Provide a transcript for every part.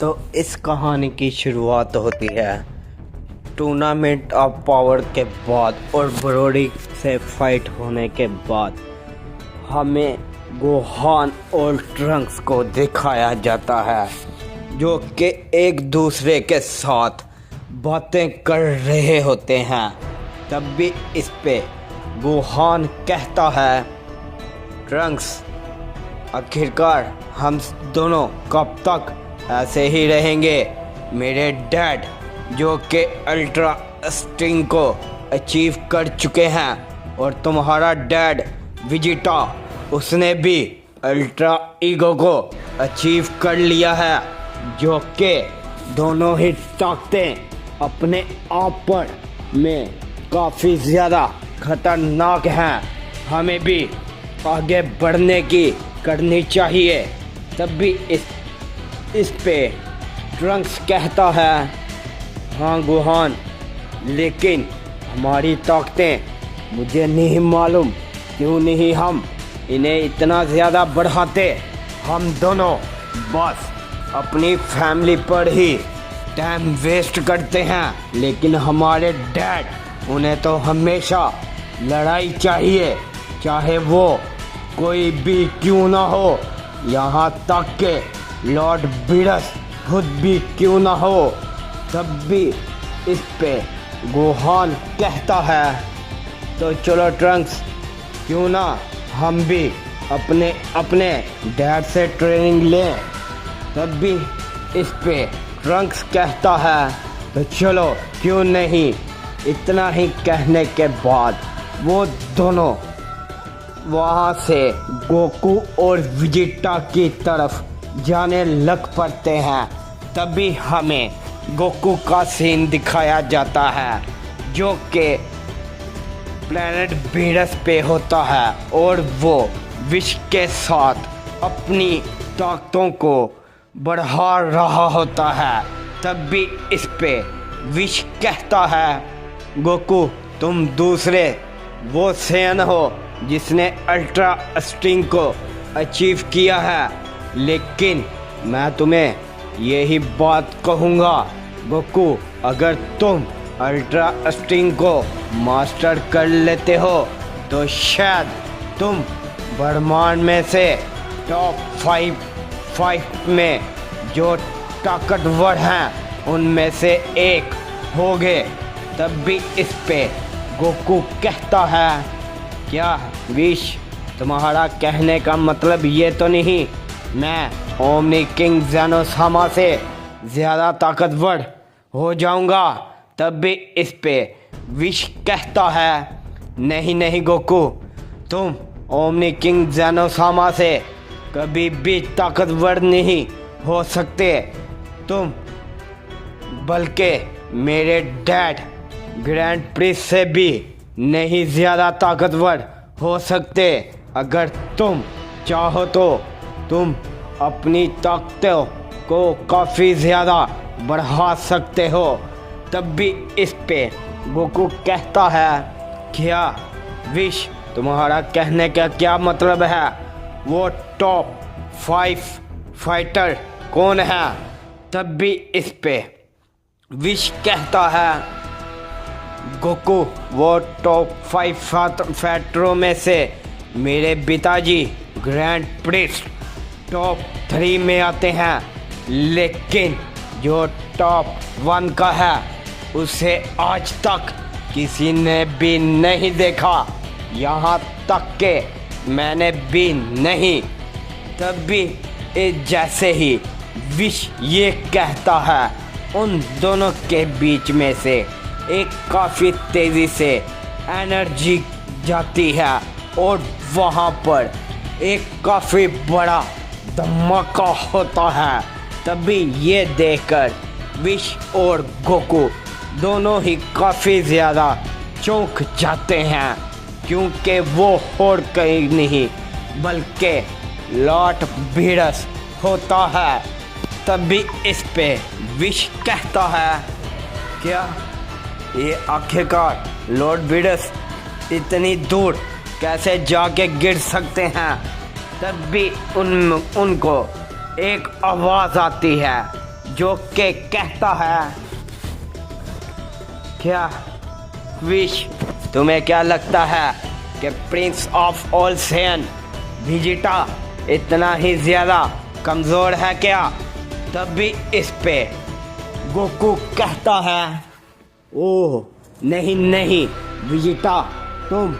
तो इस कहानी की शुरुआत होती है टूर्नामेंट ऑफ पावर के बाद और ब्रोडी से फाइट होने के बाद हमें गोहान और ट्रंक्स को दिखाया जाता है जो कि एक दूसरे के साथ बातें कर रहे होते हैं। तब भी इस पे गोहान कहता है, ट्रंक्स आखिरकार हम दोनों कब तक ऐसे ही रहेंगे? मेरे डैड जो कि अल्ट्रा स्टिंग को अचीव कर चुके हैं और तुम्हारा डैड विजिटा उसने भी अल्ट्रा ईगो को अचीव कर लिया है, जो कि दोनों ही ताकतें अपने आप पर में काफ़ी ज़्यादा खतरनाक हैं। हमें भी आगे बढ़ने की करनी चाहिए। तब भी इस पे ट्रंक्स कहता है, हाँ गोहान, लेकिन हमारी ताकतें मुझे नहीं मालूम क्यों नहीं हम इन्हें इतना ज़्यादा बढ़ाते। हम दोनों बस अपनी फैमिली पर ही टाइम वेस्ट करते हैं, लेकिन हमारे डैड उन्हें तो हमेशा लड़ाई चाहिए, चाहे वो कोई भी क्यों ना हो, यहाँ तक के लॉर्ड बीडस खुद भी क्यों ना हो। तब भी इस पे गोहान कहता है, तो चलो ट्रंक्स, क्यों ना हम भी अपने अपने डैड से ट्रेनिंग लें। तब भी इस पे ट्रंक्स कहता है, तो चलो क्यों नहीं। इतना ही कहने के बाद वो दोनों वहाँ से गोकू और विजिटा की तरफ जाने लग पड़ते हैं। तभी हमें गोकू का सीन दिखाया जाता है जो कि प्लेनेट बीडस पे होता है और वो विश के साथ अपनी ताकतों को बढ़ा रहा होता है। तब भी इस पे विश कहता है, गोकू तुम दूसरे वो सेन हो जिसने अल्ट्रा स्टिंग को अचीव किया है, लेकिन मैं तुम्हें यही बात कहूँगा गोकू, अगर तुम अल्ट्रा स्टिंग को मास्टर कर लेते हो तो शायद तुम ब्रह्मांड में से टॉप 5 में जो ताकतवर हैं उनमें से एक होगे। तब भी इस पे गोकू कहता है, क्या विश, तुम्हारा कहने का मतलब ये तो नहीं मैं ओमनी किंग ज़ेनोसामा से ज़्यादा ताकतवर हो जाऊंगा? तब भी इस पे विश कहता है, नहीं नहीं गोकू, तुम ओमनी किंग ज़ेनोसामा से कभी भी ताकतवर नहीं हो सकते। तुम बल्कि मेरे डैड ग्रैंड प्रिंस से भी नहीं ज़्यादा ताकतवर हो सकते। अगर तुम चाहो तो तुम अपनी ताकतों को काफ़ी ज़्यादा बढ़ा सकते हो। तब भी इस पे गोकू कहता है, क्या विश, तुम्हारा कहने का क्या मतलब है? वो टॉप 5 फाइटर कौन है? तब भी इस पे विश कहता है, गोकू, वो टॉप 5 फाइटरों में से मेरे पिताजी ग्रैंड प्रिंस टॉप 3 में आते हैं, लेकिन जो टॉप 1 का है उसे आज तक किसी ने भी नहीं देखा, यहाँ तक कि मैंने भी नहीं। तब भी जैसे ही विश ये कहता है, उन दोनों के बीच में से एक काफ़ी तेज़ी से एनर्जी जाती है और वहाँ पर एक काफ़ी बड़ा धमाका होता है। तभी ये देखकर विश और गोकू दोनों ही काफ़ी ज़्यादा चौंक जाते हैं, क्योंकि वो और कहीं नहीं बल्कि लॉर्ड बीडस होता है। तभी इस पे विश कहता है, क्या ये आखिरकार लॉर्ड बीडस इतनी दूर कैसे जाके गिर सकते हैं? तब भी उनको एक आवाज़ आती है जो के कहता है क्या विश, तुम्हें क्या लगता है कि Prince of all Saiyan Vegeta इतना ही ज़्यादा कमज़ोर है क्या? तब भी इस पे गोकू कहता है ओह नहीं नहीं वेजिटा, तुम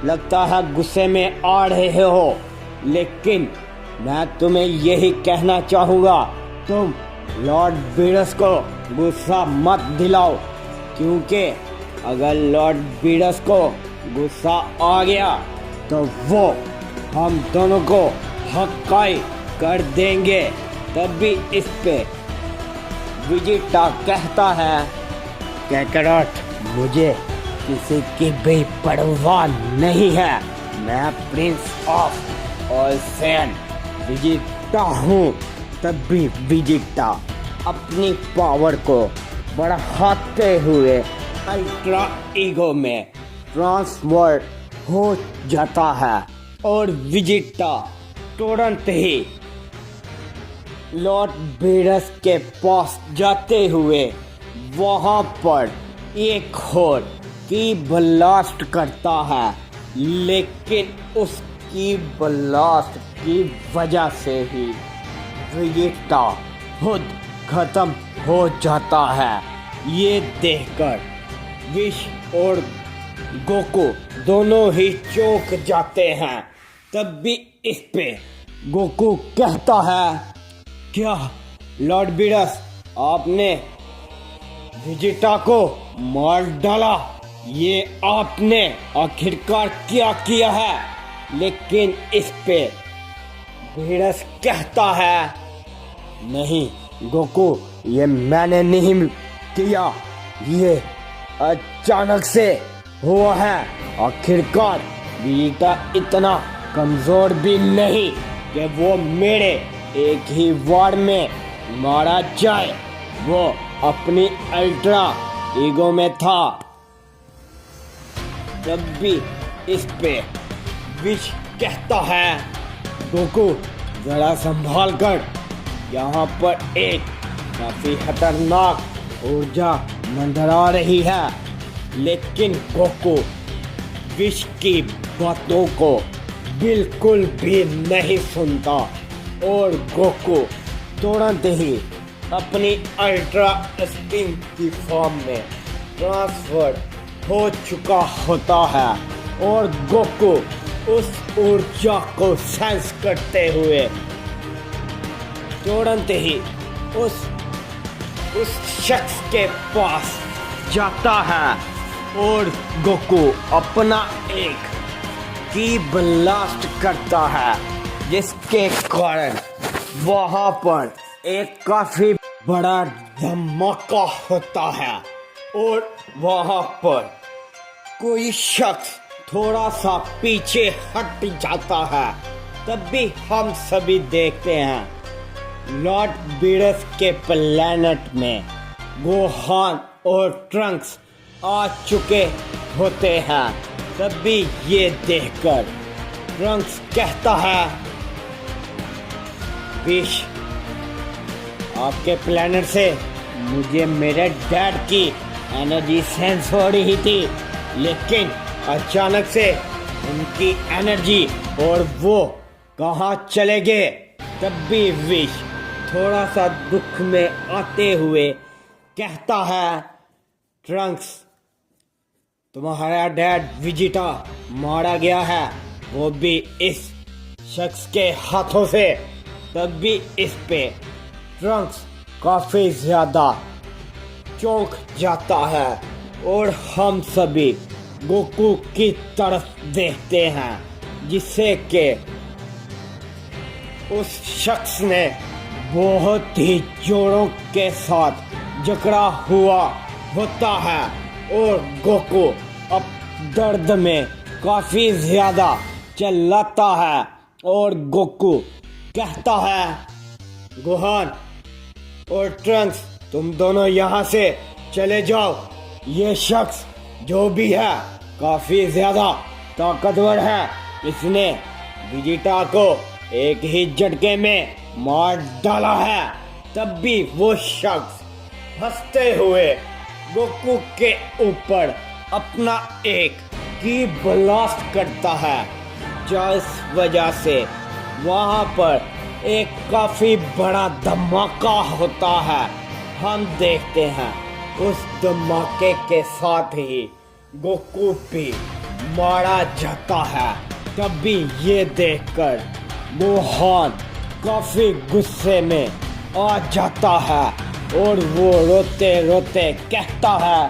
लगता है गुस्से में आ रहे हो, लेकिन मैं तुम्हें यही कहना चाहूँगा, तुम लॉर्ड बीडस को गुस्सा मत दिलाओ, क्योंकि अगर लॉर्ड बीडस को गुस्सा आ गया तो वो हम दोनों को हक्काई कर देंगे। तब भी इस पे वेजिटा कहता है कैकरॉट, मुझे किसी की भी परवाह नहीं है, मैं Prince of all Saiyan Vegeta हूँ। तब भी वेजिटा अपनी पावर को बढ़ाते हुए अल्ट्रा ईगो में ट्रांसफर हो जाता है और वेजिटा तुरंत ही लॉर्ड बीडस के पास जाते हुए वहाँ पर एक और की ब्लास्ट करता है, लेकिन उसकी ब्लास्ट की वजह से ही वेजिटा खुद खत्म हो जाता है। ये देखकर विश और गोकू दोनों ही चौंक जाते हैं। तब भी इस पे गोकू कहता है क्या लॉर्ड बीडस, आपने वेजिटा को मार डाला, ये आपने आखिरकार क्या किया है? लेकिन इस पे बीडस कहता है नहीं गोकू, ये मैंने नहीं किया, ये अचानक से हुआ है। आखिरकार वेजिटा इतना कमजोर भी नहीं कि वो मेरे एक ही वार में मारा जाए, वो अपनी अल्ट्रा ईगो में था। जब भी इस पे विश कहता है गोकू जरा संभाल कर, यहाँ पर एक काफी खतरनाक ऊर्जा मंडरा रही है। लेकिन गोकू विश की बातों को बिल्कुल भी नहीं सुनता और गोकू तुरंत ही अपनी अल्ट्रा स्पिन की फॉर्म में ट्रांसफर हो चुका होता है और गोकू उस ऊर्जा को सेंस करते हुए तुरंत ही उस शख्स के पास जाता है और गोकू अपना एक की ब्लास्ट करता है, जिसके कारण वहां पर एक काफी बड़ा धमाका होता है और वहां पर कोई शख्स थोड़ा सा पीछे हट जाता है। तब भी हम सभी देखते हैं लॉर्ड बीडस के प्लेनेट में गोहान और ट्रंक्स आ चुके होते हैं। तब भी ये देखकर ट्रंक्स कहता है विश, आपके प्लेनेट से मुझे मेरे डैड की एनर्जी सेंस हो रही थी, लेकिन अचानक से उनकी एनर्जी और वो कहाँ चले गए। तब भी विश थोड़ा सा दुख में आते हुए कहता है ट्रंक्स, तुम्हारा डैड वेजिटा मारा गया है, वो भी इस शख्स के हाथों से। तब भी इस पे ट्रंक्स काफी ज्यादा चौंक जाता है और हम सभी गोकू की तरफ देखते हैं, जिससे कि उस शख्स ने बहुत ही जोरों के साथ जकड़ा हुआ होता है और गोकू अब दर्द में काफी ज्यादा चिल्लाता है और गोकू कहता है गोहान और ट्रंक्स, तुम दोनों यहाँ से चले जाओ, ये शख्स जो भी है काफी ज्यादा ताकतवर है, इसने वेजिटा को एक ही झटके में मार डाला है। तब भी वो शख्स हंसते हुए गोकू के ऊपर अपना एक की ब्लास्ट करता है, जिस वजह से वहां पर एक काफी बड़ा धमाका होता है। हम देखते हैं उस धमाके के साथ ही गोकू भी मारा जाता है। तभी ये देखकर गोहान काफी गुस्से में आ जाता है और वो रोते रोते कहता है,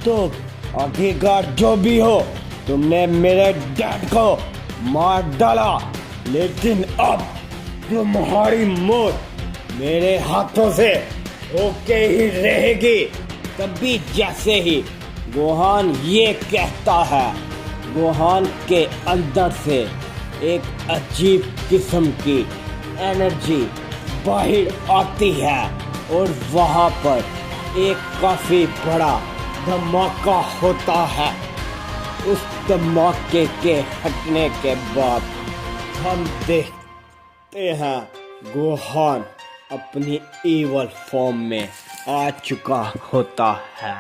तो आखिरकार जो भी हो, तुमने मेरे डैड को मार डाला, लेकिन अब तुम्हारी मौत मेरे हाथों से होके ही रहेगी। तभी जैसे ही गोहान ये कहता है, गोहान के अंदर से एक अजीब किस्म की एनर्जी बाहर आती है और वहाँ पर एक काफी बड़ा धमाका होता है। उस धमाके के हटने के बाद हम देखते हैं गोहान अपनी ईवल फॉर्म में आ चुका होता है।